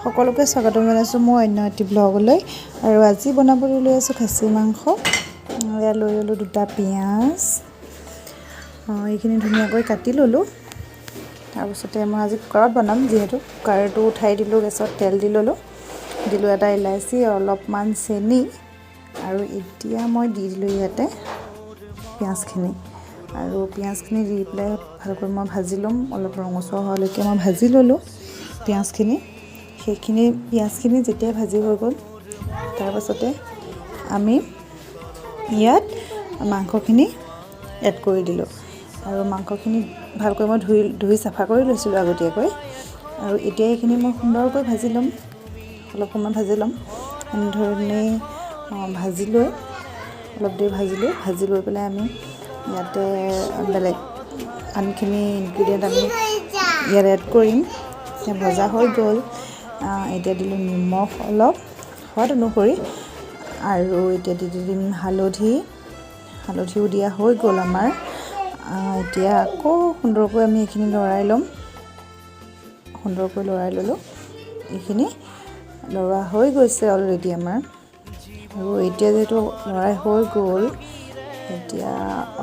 সকলোকে স্বাগতম জনাইছোঁ মই অন্য এটি ব্লগলৈ। আৰু আজি বনাবলৈ লৈ আছোঁ খাচী মাংস। ইয়াত লৈ ল'লোঁ 2টা পিঁয়াজ, এইখিনি ধুনীয়াকৈ কাটি ল'লোঁ। তাৰপিছতে মই আজি কুকাৰত বনাম, যিহেতু কুকাৰটো উঠাই দিলোঁ, গেছত তেল দি ল'লোঁ, দিলোঁ এটা ইলাচি, অলপমান চেনি, আৰু এতিয়া মই দি দিলোঁ ইয়াতে পিঁয়াজখিনি। আৰু পিঁয়াজখিনি দি পেলাই ভালকৈ মই ভাজি ল'ম, অলপ ৰঙচুৱা হোৱালৈকে মই ভাজি ল'লোঁ পিঁয়াজখিনি। সেইখিনি পিঁয়াজখিনি যেতিয়া ভাজি হৈ গ'ল, তাৰপাছতে আমি ইয়াত মাংসখিনি এড কৰি দিলোঁ। আৰু মাংসখিনি ভালকৈ মই ধুই চাফা কৰি লৈছিলোঁ আগতীয়াকৈ। আৰু এতিয়া এইখিনি মই সুন্দৰকৈ ভাজি ল'ম, অলপ সময় ভাজি ল'ম। এনেধৰণে ভাজি লৈ অলপ দেৰি ভাজি লৈ পেলাই আমি ইয়াতে বেলেগ আনখিনি ইনগ্ৰিডিয়েণ্ট আমি ইয়াত এড কৰিম। ভজা হৈ গ'ল, এতিয়া দিলোঁ নিমখ অলপ সোৱাদ অনুসৰি, আৰু এতিয়া দি দিম হালধিও দিয়া হৈ গ'ল আমাৰ। এতিয়া আকৌ সুন্দৰকৈ আমি এইখিনি লৰাই ল'ম, সুন্দৰকৈ লৰাই ল'লোঁ। এইখিনি লৰা হৈ গৈছে অলৰেডি আমাৰ। আৰু এতিয়া যিহেতু লৰাই হৈ গ'ল, এতিয়া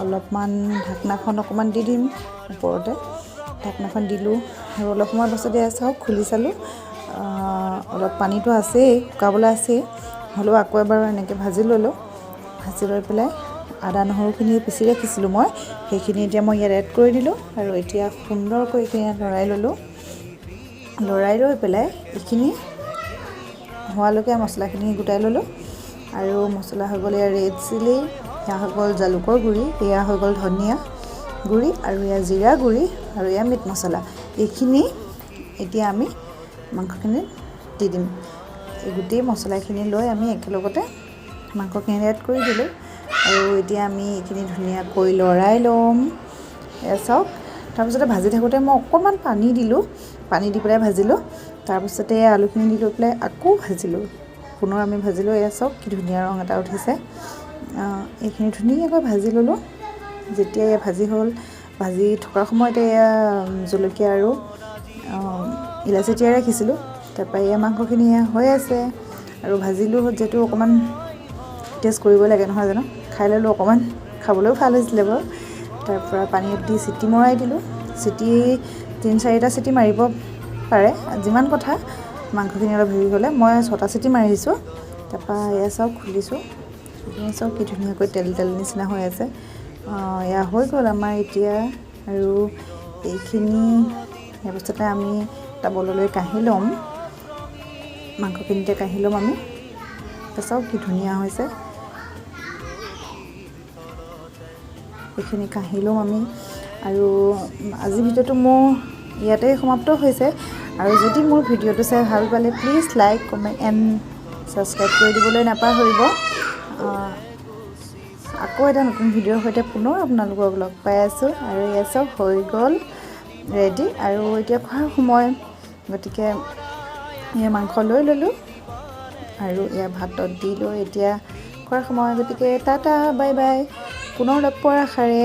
অলপমান ঢাকনাখন অকণমান দি দিম ওপৰতে। ঢাকনাখন দিলোঁ আৰু অলপ সময় পাছতে চাওক খুলি চালোঁ, অলপ পানীটো আছেই, শুকাবলৈ আছেই, হ'লেও আকৌ এবাৰ এনেকৈ ভাজি ল'লোঁ। ভাজি লৈ পেলাই আদা নহৰুখিনি পিচি ৰাখিছিলোঁ মই, সেইখিনি এতিয়া মই ইয়াত এড কৰি দিলোঁ। আৰু এতিয়া সুন্দৰকৈ এইখিনি লৰাই ল'লোঁ। লৰাই লৈ পেলাই এইখিনি হোৱালৈকে মছলাখিনি গোটাই ল'লোঁ। আৰু মছলা হৈ গ'ল ইয়াৰ ৰেড চিলি, এয়া হৈ গ'ল জালুকৰ গুড়ি, এয়া হৈ গ'ল ধনিয়া গুড়ি, আৰু এয়া জিৰা গুড়ি, আৰু এয়া মিট মছলা। এইখিনি এতিয়া আমি মাংসখিনিত দি দিম। এই গোটেই মছলাখিনি লৈ আমি একেলগতে মাংসখিনি এড কৰি দিলোঁ। আৰু এতিয়া আমি এইখিনি ধুনীয়াকৈ লৰাই ল'ম। এয়া চাওক, তাৰপিছতে ভাজি থাকোঁতে মই অকণমান পানী দিলোঁ, পানী দি পেলাই ভাজিলোঁ। তাৰপিছতে আলুখিনি দি লৈ পেলাই আকৌ ভাজিলোঁ, পুনৰ আমি ভাজিলোঁ। এয়া চাওক কি ধুনীয়া ৰং এটা উঠিছে। এইখিনি ধুনীয়াকৈ ভাজি ল'লোঁ। যেতিয়া এয়া ভাজি হ'ল, ভাজি থকাৰ সময়তে এয়া জলকীয়া আৰু ইলাচি তিয়াই ৰাখিছিলোঁ। তাৰপৰা এয়া মাংসখিনি এয়া হৈ আছে, আৰু ভাজিলোঁ যিহেতু অকণমান টেষ্ট কৰিব লাগে নহয় জানো, খাই ল'লোঁ অকণমান, খাবলৈও ভাল হৈছিলে বাৰু। তাৰপৰা পানীত দি চিটি মৰাই দিলোঁ। চিটি 3-4টা চিটি মাৰিব পাৰে, যিমান কথা। মাংসখিনি অলপ হেৰি হ'লে মই 6টা চিটি মাৰিছোঁ। তাৰপৰা এয়া চাওক খুলিছোঁ, চাওক কি ধুনীয়াকৈ তেল নিচিনা হৈ আছে। এয়া হৈ গ'ল আমাৰ এতিয়া। আৰু এইখিনি ইয়াৰ পাছতে আমি এটা বললৈ কাঢ়ি ল'ম, মাংসখিনিতে কাঢ়ি ল'ম আমি। চাওক কি ধুনীয়া হৈছে, এইখিনি কাঢ়ি ল'ম আমি। আৰু আজিৰ ভিডিঅ'টো মোৰ ইয়াতে সমাপ্ত হৈছে। আৰু যদি মোৰ ভিডিঅ'টো চাই ভাল পালে please like, comment and subscribe কৰি দিবলৈ নাপাহৰিব। আকৌ এটা নতুন ভিডিঅ'ৰ সৈতে পুনৰ আপোনালোকক লগ পাই আছোঁ। আৰু এয়া চব হৈ গ'ল ৰেডি, আৰু এতিয়া খোৱাৰ সময়, গতিকে এয়া মাংস লৈ ল'লোঁ আৰু এয়া ভাতত দি লৈ এতিয়া খোৱাৰ সময়। গতিকে টাটা, বাই বাই, পুনৰ লগ পোৱাৰ আশাৰে।